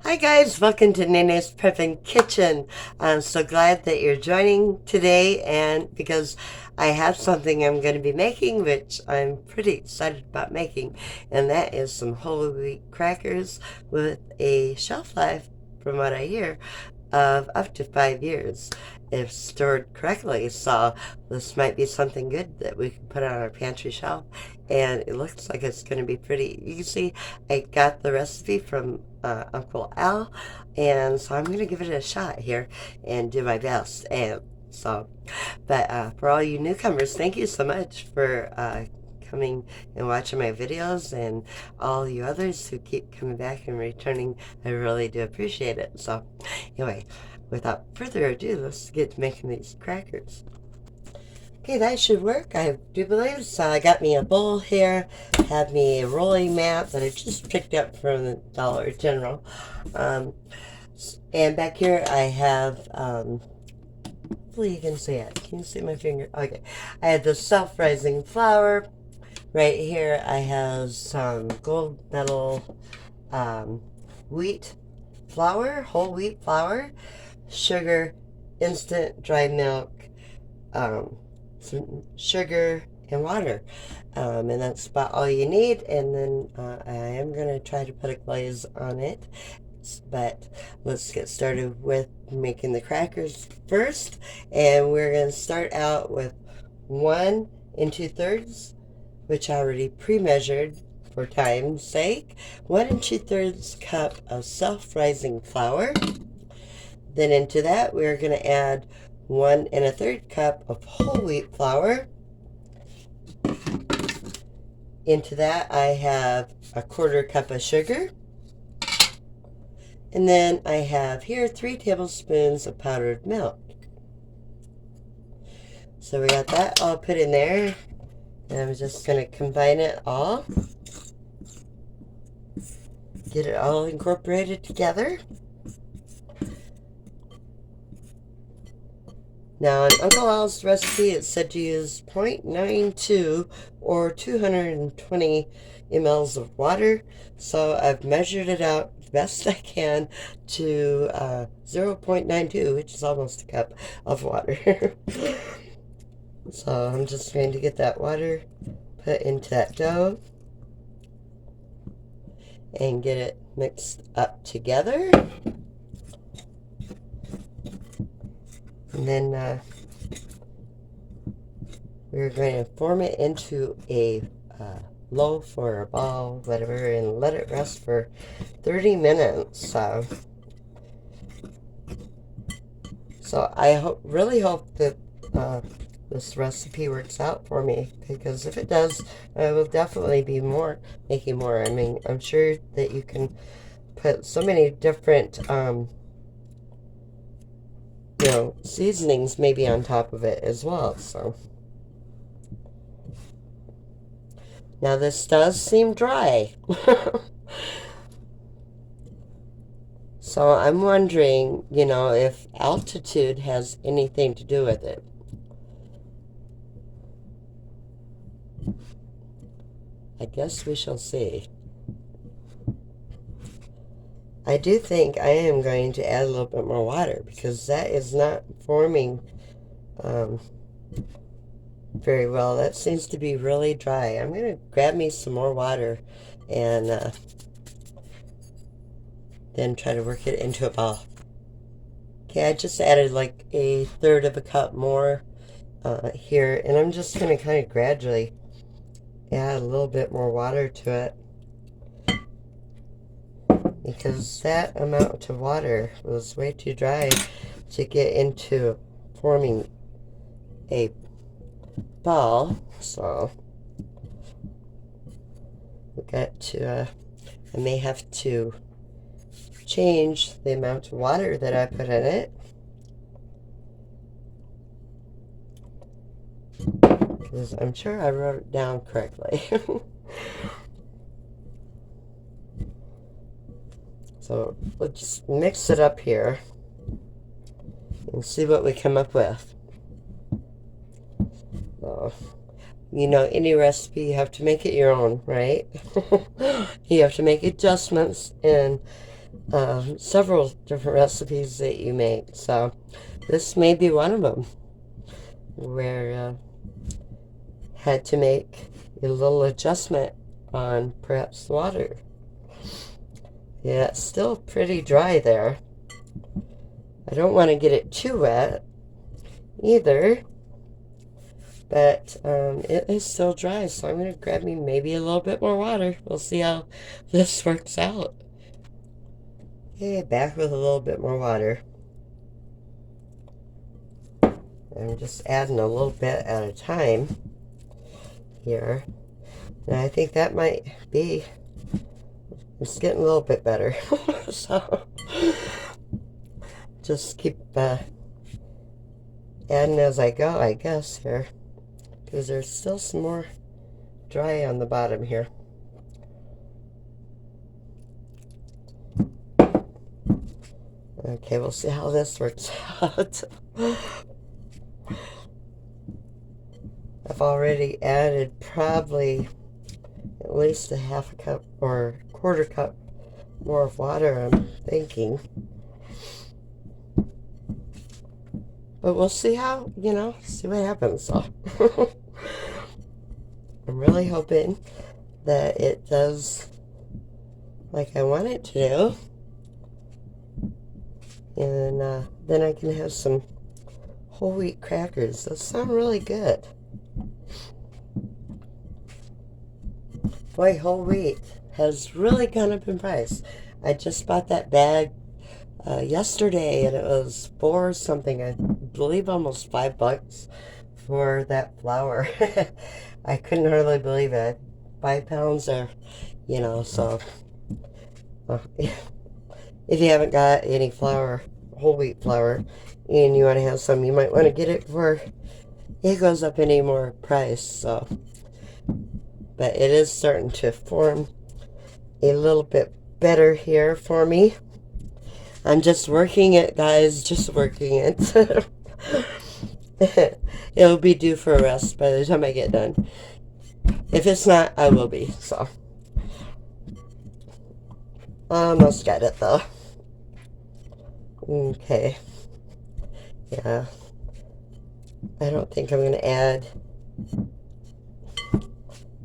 Hi guys, welcome to Nayna's Prepping Kitchen. I'm so glad that you're joining today, and because I have something I'm going to be making which I'm pretty excited about making, and that is some whole wheat crackers with a shelf life, from what I hear, of up to 5 years if stored correctly. So this might be something good that we can put on our pantry shelf, and it looks like it's going to be pretty easy. I got the recipe from Uncle Al, and so I'm going to give it a shot here and do my best. And so, but for all you newcomers, thank you so much for coming and watching my videos, and all you others who keep coming back and returning. I really do appreciate it. So anyway, without further ado, let's get to making these crackers. Okay, that should work, I do believe. So I got me a bowl here, have me a rolling mat that I just picked up from the Dollar General. And back here I have, hopefully you can see it. Can you see my finger? Okay. I have the self-rising flour. Right here I have some gold medal wheat flour, whole wheat flour, sugar, instant dry milk, some sugar and water, and that's about all you need. And then I am going to try to put a glaze on it, but let's get started with making the crackers first. And we're going to start out with 1 2/3, which I already pre-measured for time's sake, 1 2/3 cup of self-rising flour. Then into that we're going to add 1 1/3 cup of whole wheat flour. Into that I have 1/4 cup of sugar. And then I have here 3 tablespoons of powdered milk. So we got that all put in there. And I'm just going to combine it all. Get it all incorporated together. Now, in Uncle Al's recipe, it said to use 0.92 or 220 mLs of water. So I've measured it out the best I can to 0.92, which is almost a cup of water. So I'm just going to get that water put into that dough and get it mixed up together. And then we're going to form it into a loaf or a ball, whatever, and let it rest for 30 minutes. So I really hope that this recipe works out for me, because if it does, I will definitely be making more. I mean, I'm sure that you can put so many different seasonings maybe on top of it as well. So now this does seem dry. So I'm wondering, if altitude has anything to do with it. I guess we shall see. I do think I am going to add a little bit more water, because that is not forming very well. That seems to be really dry. I'm going to grab me some more water and then try to work it into a ball. Okay, I just added like 1/3 of a cup more here, and I'm just going to kind of gradually add a little bit more water to it, because that amount of water was way too dry to get into forming a ball. So we got to I may have to change the amount of water that I put in it, because I'm sure I wrote it down correctly. So let's just mix it up here and see what we come up with. So, any recipe, you have to make it your own, right? You have to make adjustments, and several different recipes that you make. So this may be one of them where had to make a little adjustment on perhaps the water. Yeah, it's still pretty dry there. I don't want to get it too wet either, but it is still dry, so I'm going to grab me maybe a little bit more water. We'll see how this works out. Okay, back with a little bit more water. I'm just adding a little bit at a time here. And I think that might be, it's getting a little bit better. So just keep adding as I go, I guess, here. Because there's still some more dry on the bottom here. Okay, we'll see how this works out. I've already added probably at least a half a cup or quarter cup more of water, I'm thinking. But we'll see how, see what happens. So I'm really hoping that it does like I want it to do. And then I can have some whole wheat crackers. Those sound really good. Boy, whole wheat has really gone up in price. I just bought that bag yesterday, and it was for something, I believe almost $5 for that flour. I couldn't hardly believe it. 5 pounds or, so if you haven't got any flour, whole wheat flour, and you want to have some, you might want to get it before it goes up any more price. So, but it is starting to form a little bit better here for me. I'm just working it, guys, just working it. It'll be due for a rest by the time I get done. If it's not, I will be, so. Almost got it, though. Okay. Yeah. I don't think I'm going to add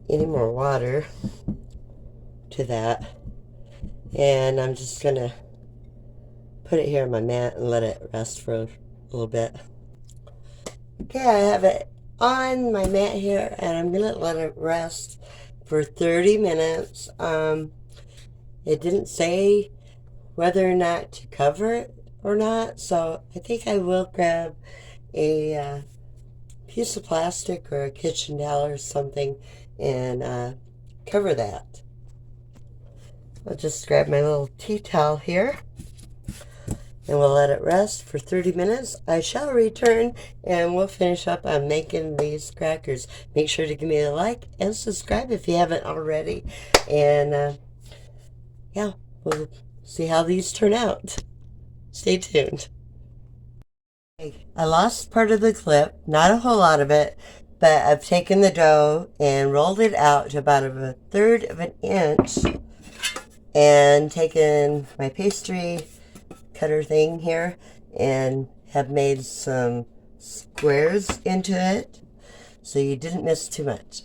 any more water to that. And I'm just going to put it here on my mat and let it rest for a little bit. Okay, I have it on my mat here, and I'm going to let it rest for 30 minutes. It didn't say whether or not to cover it or not, so I think I will grab a piece of plastic or a kitchen towel or something and cover that. I'll just grab my little tea towel here and we'll let it rest for 30 minutes. I shall return and we'll finish up on making these crackers. Make sure to give me a like and subscribe if you haven't already. And yeah, we'll see how these turn out. Stay tuned. I lost part of the clip, not a whole lot of it, but I've taken the dough and rolled it out to about 1/3 of an inch and taken my pastry cutter thing here and have made some squares into it so you didn't miss too much.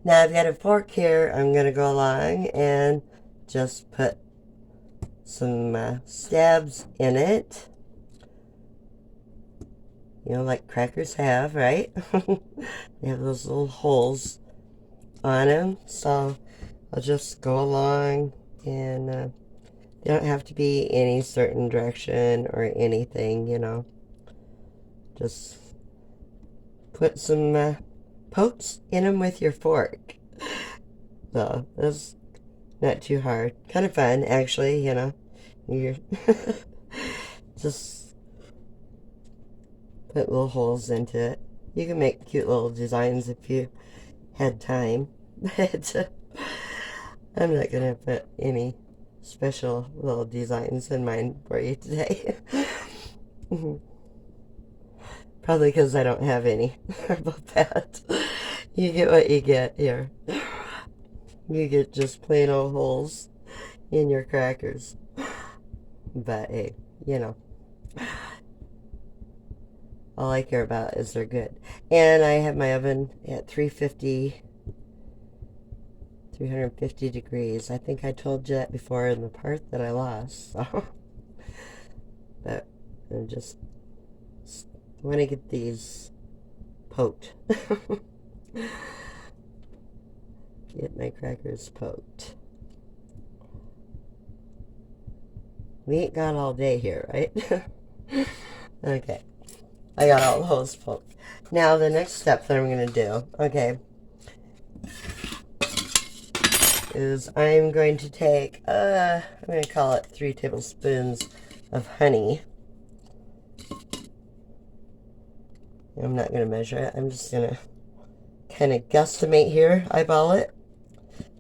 Now I've got a fork here. I'm going to go along and just put some stabs in it. Like crackers have, right? They have those little holes on them. So I'll just go along and they don't have to be any certain direction or anything, Just put some pokes in them with your fork. So that's not too hard. Kind of fun, actually, You're just put little holes into it. You can make cute little designs if you had time. But I'm not going to put any special little designs in mine for you today. Probably because I don't have any. About that. You get what you get here. You get just plain old holes in your crackers. But hey, you know, all I care about is they're good. And I have my oven at 350 degrees. I think I told you that before in the part that I lost. So, but I just want to get these poked. Get my crackers poked. We ain't got all day here, right? Okay. I got all those poked. Now the next step that I'm going to do, okay, is I'm going to take, I'm going to call it 3 tablespoons of honey. I'm not going to measure it. I'm just going to kind of guesstimate here, eyeball it,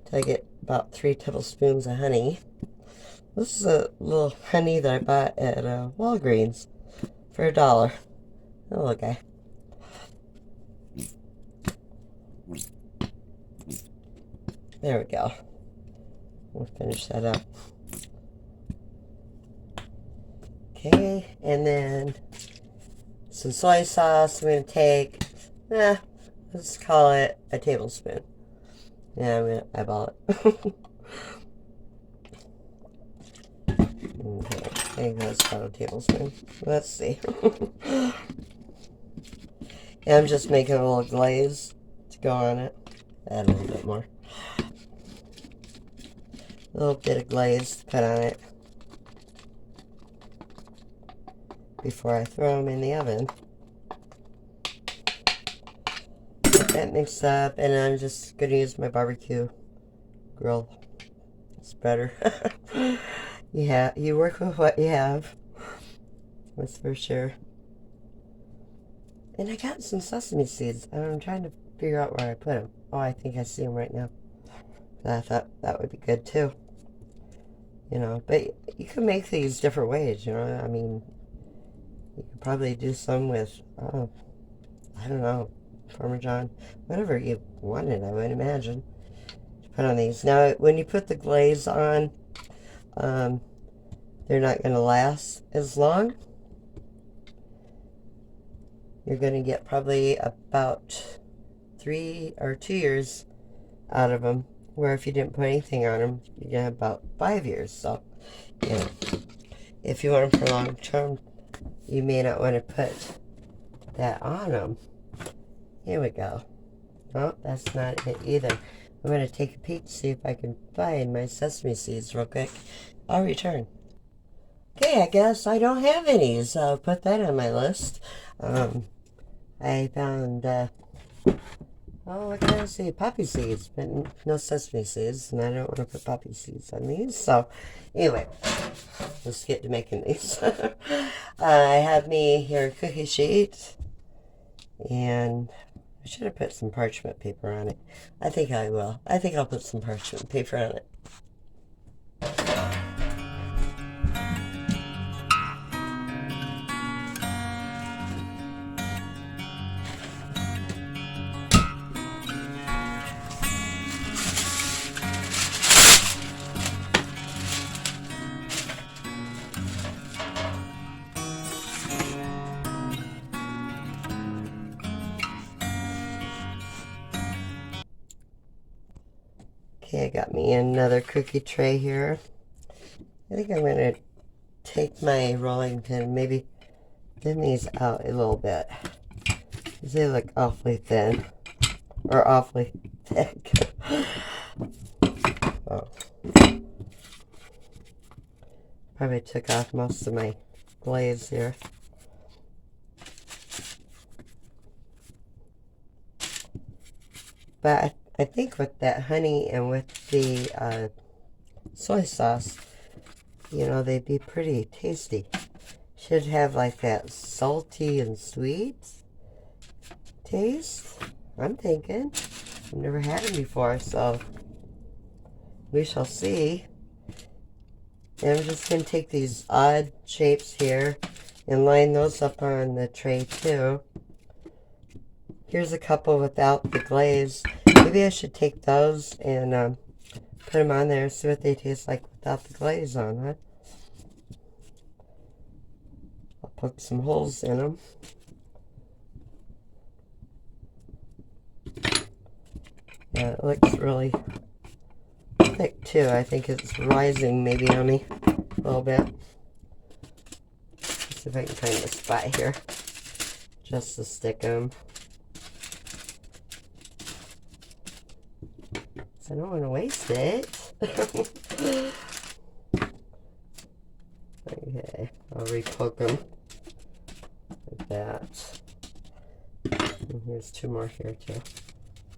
till I get about 3 tablespoons of honey. This is a little honey that I bought at Walgreens for $1. Oh, okay. There we go. We'll finish that up. Okay, and then some soy sauce. I'm going to take, let's call it a tablespoon. Yeah, I'm going to eyeball it. Okay, I think that's about a tablespoon. Let's see. And I'm just making a little glaze to go on it. Add a little bit more. A little bit of glaze to put on it before I throw them in the oven. Get that mixed up, and I'm just going to use my barbecue grill spreader. Yeah, you work with what you have. That's for sure. And I got some sesame seeds. I'm trying to figure out where I put them. Oh, I think I see them right now. I thought that would be good too. You know, but you can make these different ways, you know. I mean, you could probably do some with, I don't know, Parmesan, whatever you wanted, I would imagine. Put on these. Now, when you put the glaze on, they're not going to last as long. You're going to get probably about 3 or 2 years out of them, where if you didn't put anything on them, you're going to have about 5 years. So, you know, if you want them for long term, you may not want to put that on them. Here we go. Oh, that's not it either. I'm going to take a peek to see if I can find my sesame seeds real quick. I'll return. Okay, I guess I don't have any, so I'll put that on my list. I found, what can I say? Poppy seeds, but no sesame seeds, and I don't want to put poppy seeds on these. So, anyway, let's get to making these. I have me here a cookie sheet, and I should have put some parchment paper on it. I think I will. I think I'll put some parchment paper on it. Okay, I got me another cookie tray here. I think I'm going to take my rolling pin, maybe thin these out a little bit. Because they look awfully thin. Or awfully thick. Oh. Probably took off most of my glaze here. But I think with that honey and with the soy sauce, you know, they'd be pretty tasty. Should have like that salty and sweet taste, I'm thinking. I've never had them before, so we shall see. And I'm just going to take these odd shapes here and line those up on the tray too. Here's a couple without the glaze. Maybe I should take those and put them on there, see what they taste like without the glaze on, huh? poke some holes in them. Yeah, it looks really thick too. I think it's rising maybe on me a little bit. Let's see if I can find a spot here just to stick them. So I don't want to waste it. Okay, I'll re-poke them like that. And here's two more here too.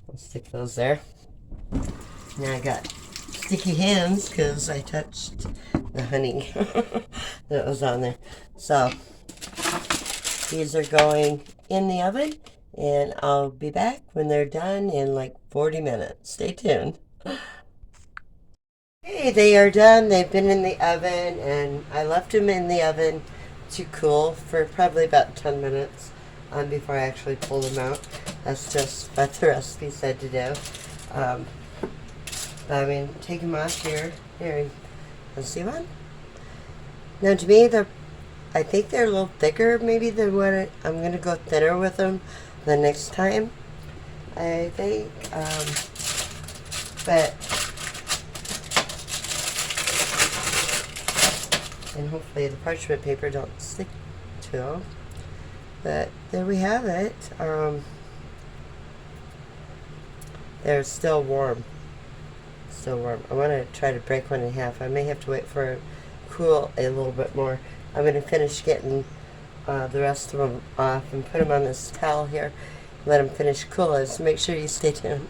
I'll stick those there. Now I got sticky hands because I touched the honey that was on there. So these are going in the oven, and I'll be back when they're done in like 40 minutes. Stay tuned. Hey, they are done. They've been in the oven, and I left them in the oven to cool for probably about 10 minutes before I actually pulled them out. That's just what the recipe said to do. I mean, take them off here. Here, let's see one. Now, to me, I think they're a little thicker maybe than what I'm going to go thinner with them the next time, I think. But, and hopefully the parchment paper don't stick to them. But there we have it. They're still warm. Still warm. I want to try to break one in half. I may have to wait for it to cool a little bit more. I'm going to finish getting the rest of them off and put them on this towel here. Let them finish cooling. So make sure you stay tuned.